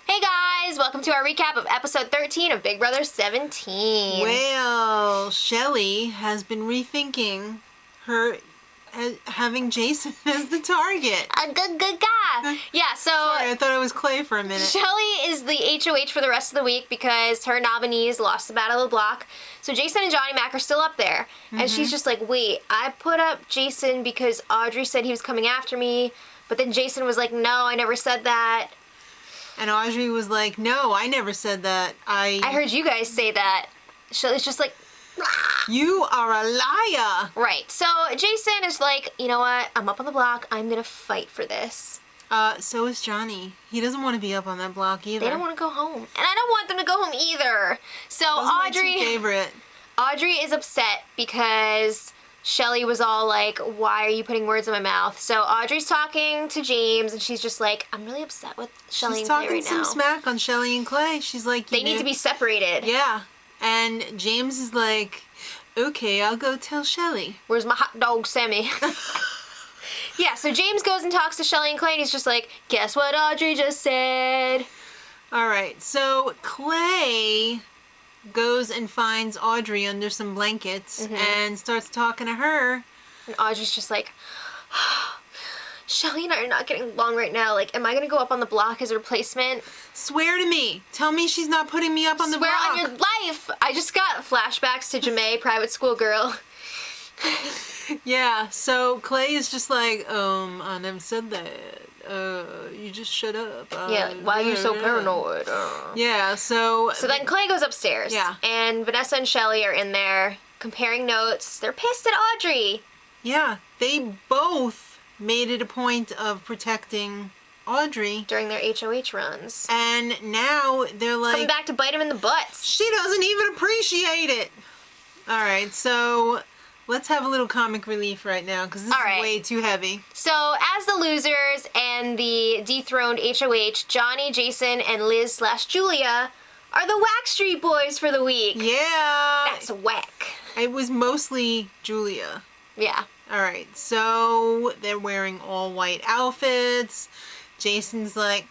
Hey guys, welcome to our recap of episode 13 of Big Brother 17. Well, Shelly has been rethinking her having Jason as the target. A good guy. Yeah, so Sorry, I thought it was Clay for a minute. Shelly is the HOH for the rest of the week because her nominees lost the Battle of the Block. So Jason and Johnny Mac are still up there. And she's just like, wait, I put up Jason because Audrey said he was coming after me. But then Jason was like, no, I never said that. And Audrey was like, no, I never said that. I heard you guys say that. Shelly's just like, you are a liar. right. So Jason is like, you know what? I'm up on the block. I'm going to fight for this. So is Johnny. He doesn't want to be up on that block either. They don't want to go home. And I don't want them to go home either. So Those are my two favorite. Audrey is upset because Shelly was all like, why are you putting words in my mouth? So Audrey's talking to James and she's just like, I'm really upset with Shelly and Clay right now. She's talking some smack on Shelly and Clay. She's like, they need to be separated. Yeah. And James is like, okay, I'll go tell Shelly. Where's my hot dog, Sammy? Yeah, so James goes and talks to Shelly and Clay and he's just like, guess what Audrey just said? All right, so Clay goes and finds Audrey under some blankets and starts talking to her. And Audrey's just like, Shelly and I are not getting along right now. Like, am I gonna go up on the block as a replacement? Swear to me. Tell me she's not putting me up on the block. Swear on your life. I just got flashbacks to Jamae, private school girl. Yeah, so Clay is just like, I never said that. You just shut up. Yeah, why are you so paranoid? Yeah, so then Clay goes upstairs. Yeah. And Vanessa and Shelly are in there comparing notes. They're pissed at Audrey. yeah, they both made it a point of protecting Audrey During their HOH runs. and now they're like, Coming back to bite him in the butts. she doesn't even appreciate it. All right, so let's have a little comic relief right now because this All is right. way too heavy. So, as the losers and the dethroned HOH, Johnny, Jason, and Liz/Julia are the Whack Street Boys for the week. Yeah. That's whack. It was mostly Julia. Yeah. All right, so they're wearing all white outfits. Jason's like,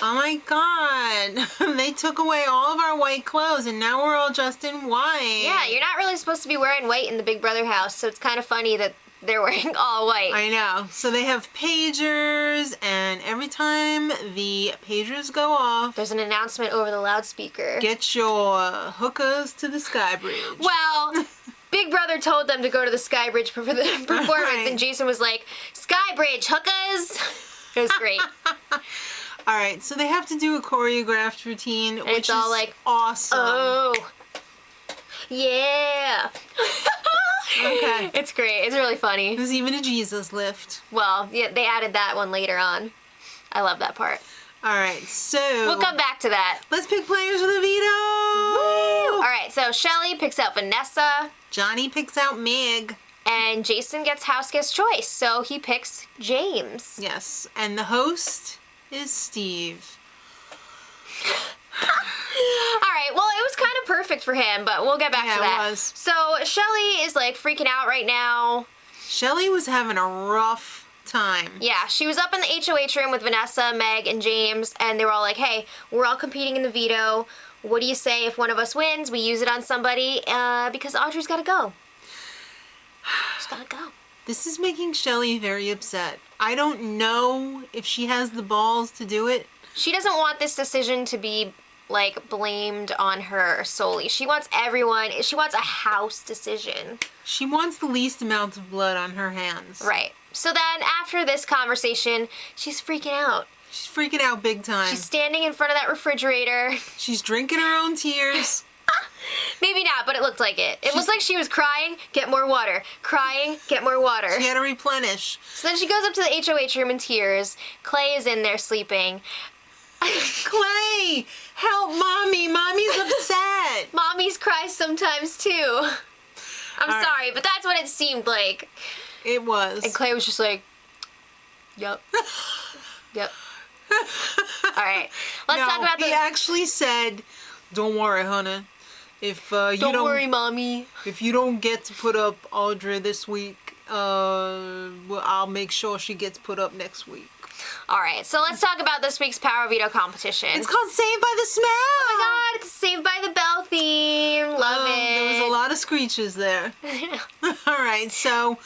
oh my God, they took away all of our white clothes and now we're all dressed in white. Yeah, you're not really supposed to be wearing white in the Big Brother house, so it's kind of funny that they're wearing all white. I know. So they have pagers, and every time the pagers go off, There's an announcement over the loudspeaker. get your hookers to the sky bridge. Well, Big Brother told them to go to the Sky Bridge for the performance, Right. and Jason was like, Sky Bridge, hookers! It was great. All right, so they have to do a choreographed routine, which it's all is like, awesome. Oh. Yeah. Okay. It's great. It's really funny. There's even a Jesus lift. Well, yeah, they added that one later on. I love that part. All right, so We'll come back to that. let's pick players for the veto. All right, so Shelly picks out Vanessa, Johnny picks out Meg. and Jason gets house guest choice, so he picks James. Yes, and the host is Steve. All right, well, it was kind of perfect for him, but we'll get back Yeah, to that. it was. So Shelly is like freaking out right now. Shelly was having a rough time. Yeah, she was up in the HOH room with Vanessa, Meg, and James, and they were all like, hey, we're all competing in the veto. What do you say if one of us wins, we use it on somebody, because Audrey's gotta go. She's gotta go. This is making Shelly very upset. I don't know if she has the balls to do it. She doesn't want this decision to be, like, blamed on her solely. She wants everyone, she wants a house decision. She wants the least amount of blood on her hands. Right. So then, after this conversation, she's freaking out. She's freaking out big time. She's standing in front of that refrigerator. She's drinking her own tears. Maybe not, but it looked like it. It looked like she was crying, get more water. Crying, get more water. She had to replenish. So then she goes up to the HOH room in tears. Clay is in there sleeping. Clay, help mommy. Mommy's upset. Mommies cry sometimes too. I'm sorry, but that's what it seemed like. It was. And Clay was just like, yep. Yep. All right. Let's talk about he actually said, don't worry, honey. If Don't worry, mommy. if you don't get to put up Audrey this week, well, I'll make sure she gets put up next week. All right, so let's talk about this week's Power Veto competition. It's called Saved by the Smell. Oh my God, it's Saved by the Bell theme. Love it. There was a lot of screeches there. All right, so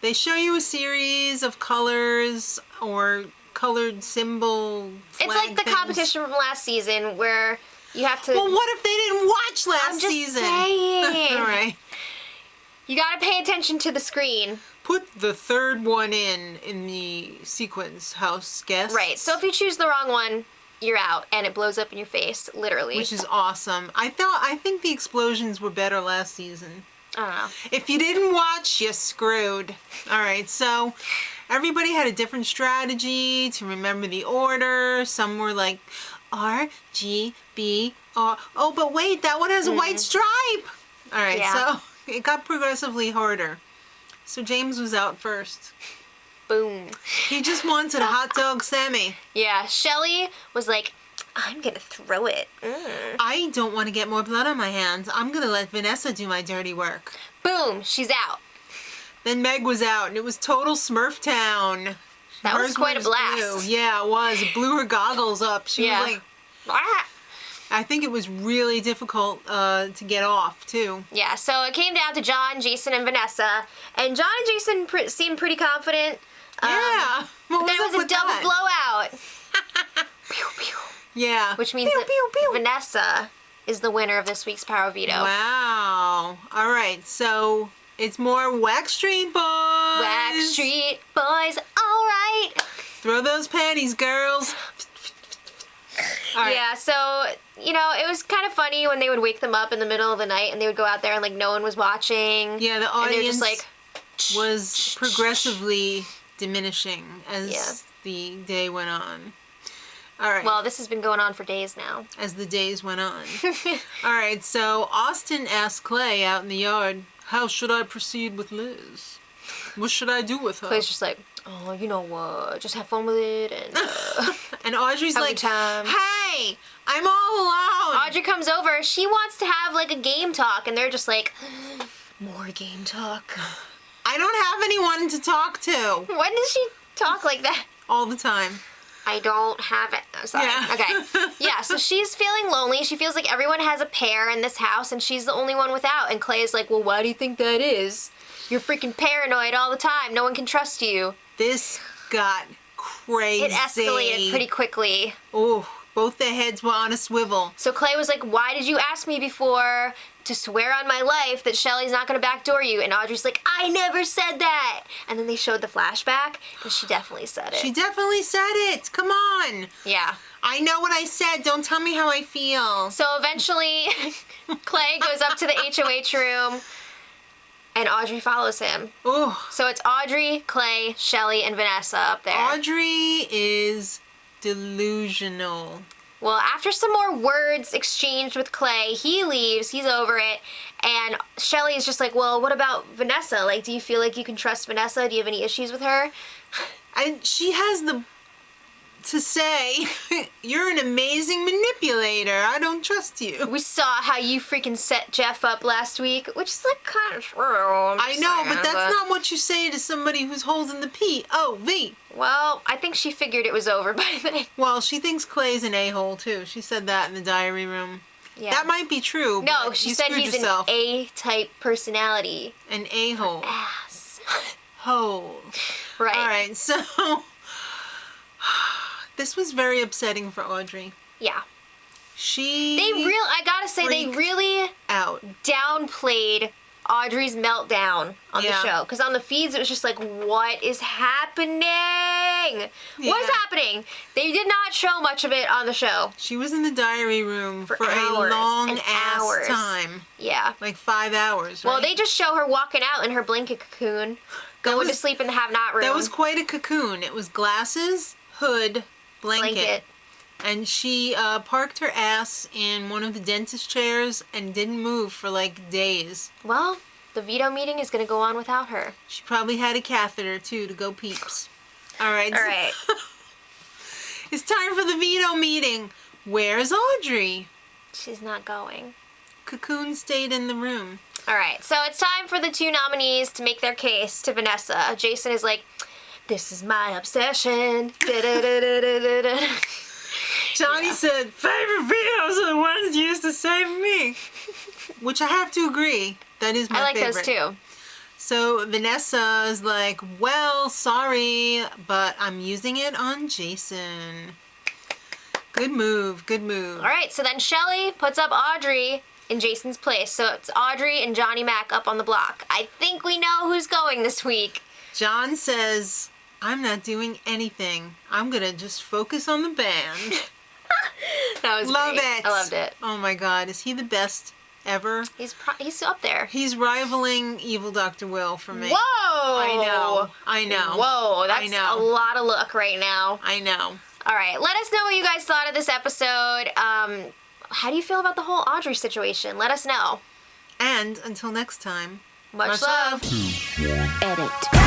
they show you a series of colors or colored symbol It's like the things. competition from last season where you have to... Well, what if they didn't watch last I'm just season? saying. All right. You gotta pay attention to the screen. Put the third one in the sequence house guess. Right, so if you choose the wrong one, you're out, and it blows up in your face, literally. Which is awesome. I think the explosions were better last season. I don't know. If you didn't watch, you're screwed. All right, so everybody had a different strategy to remember the order. Some were like R, G, B, R. Oh, but wait, that one has a white stripe. All right, Yeah. so it got progressively harder. So James was out first. Boom. He just wanted a hot dog Sammy. Yeah, Shelly was like, I'm gonna throw it. I don't want to get more blood on my hands. I'm going to let Vanessa do my dirty work. Boom, she's out. Then Meg was out, and it was total Smurf Town. That was Hers quite a blast. blue. Yeah, it was. It blew her goggles up. She Yeah. was like, Ah. I think it was really difficult to get off, too. Yeah, so it came down to John, Jason, and Vanessa. And John and Jason seemed pretty confident. Yeah. What Then it up was a with double that? blowout. Pew, pew. Yeah. Which means Pew, that pew, pew. Vanessa is the winner of this week's Power Veto. Wow. All right, so it's more Wax Street Boys. Wax Street Boys, all right. Throw those panties, girls. All right. Yeah, so, it was kind of funny when they would wake them up in the middle of the night and they would go out there and, like, no one was watching. Yeah, the And they were audience just like... was progressively diminishing as Yeah. the day went on. All right. Well, this has been going on for days now. As the days went on. All right, so Austin asked Clay out in the yard, how should I proceed with Liz? What should I do with her? Clay's just like, oh, you know what, just have fun with it. And And Audrey's have a like, good time. hey, I'm all alone. Audrey comes over. She wants to have, like, a game talk. And they're just like, more game talk. I don't have anyone to talk to. When does she talk like that? All the time. I don't have it. I'm sorry. Yeah. Okay. Yeah, so she's feeling lonely. She feels like everyone has a pair in this house and she's the only one without. And Clay is like, well, why do you think that is? You're freaking paranoid all the time. No one can trust you. This got crazy. It escalated pretty quickly. Oh, both their heads were on a swivel. So Clay was like, why did you ask me before to swear on my life that Shelly's not going to backdoor you? And Audrey's like, I never said that. And then they showed the flashback, and she definitely said it. She definitely said it. Come on. Yeah. I know what I said. Don't tell me how I feel. So eventually, Clay goes up to the HOH room, and Audrey follows him. Oh, So it's Audrey, Clay, Shelly, and Vanessa up there. Audrey is delusional. Well, after some more words exchanged with Clay, he leaves, he's over it, and Shelly is just like, well, what about Vanessa? Like, do you feel like you can trust Vanessa? Do you have any issues with her? She has the to say, you're an amazing manipulator. I don't trust you. We saw how you freaking set Jeff up last week, which is like kind of true. I know, but that's not what you say to somebody who's holding the P-O-V. Well, I think she figured it was over by then. Well, she thinks Clay's an a-hole, too. She said that in the diary room. Yeah. That might be true. No, but she you said screwed he's yourself. an A-type personality. An a-hole. Ass. Hole. Right. All right, so this was very upsetting for Audrey. Yeah. She I gotta say, they freaked really out. downplayed Audrey's meltdown on the Yeah. show. Because on the feeds, it was just like, what is happening? What's Yeah. happening? They did not show much of it on the show. She was in the diary room for hours a long and ass hours. time. Yeah. Like 5 hours, right? Well, they just show her walking out in her blanket cocoon, going to was- sleep in the have-not room. That was quite a cocoon. It was glasses, hood, blanket. And she parked her ass in one of the dentist chairs and didn't move for like days. Well, the veto meeting is going to go on without her. She probably had a catheter too to go peeps. All right. All right. It's time for the veto meeting. Where's Audrey? She's not going. cocoon stayed in the room. All right, so it's time for the two nominees to make their case to Vanessa. Jason is like, this is my obsession. Da-da-da-da-da-da-da. Johnny said, favorite videos are the ones used to save me. Which I have to agree. That is my favorite. I like those too. So Vanessa is like, well, sorry, but I'm using it on Jason. Good move, good move. All right, so then Shelly puts up Audrey in Jason's place. So it's Audrey and Johnny Mac up on the block. I think we know who's going this week. John says, I'm not doing anything. I'm going to just focus on the band. That was Love great. it. I loved it. Oh my God, is he the best ever? He's up there. He's rivaling Evil Dr. Will for me. Whoa! I know. Whoa, that's a lot of look right now. I know. All right, let us know what you guys thought of this episode. How do you feel about the whole Audrey situation? Let us know. And until next time, Much love. Edit.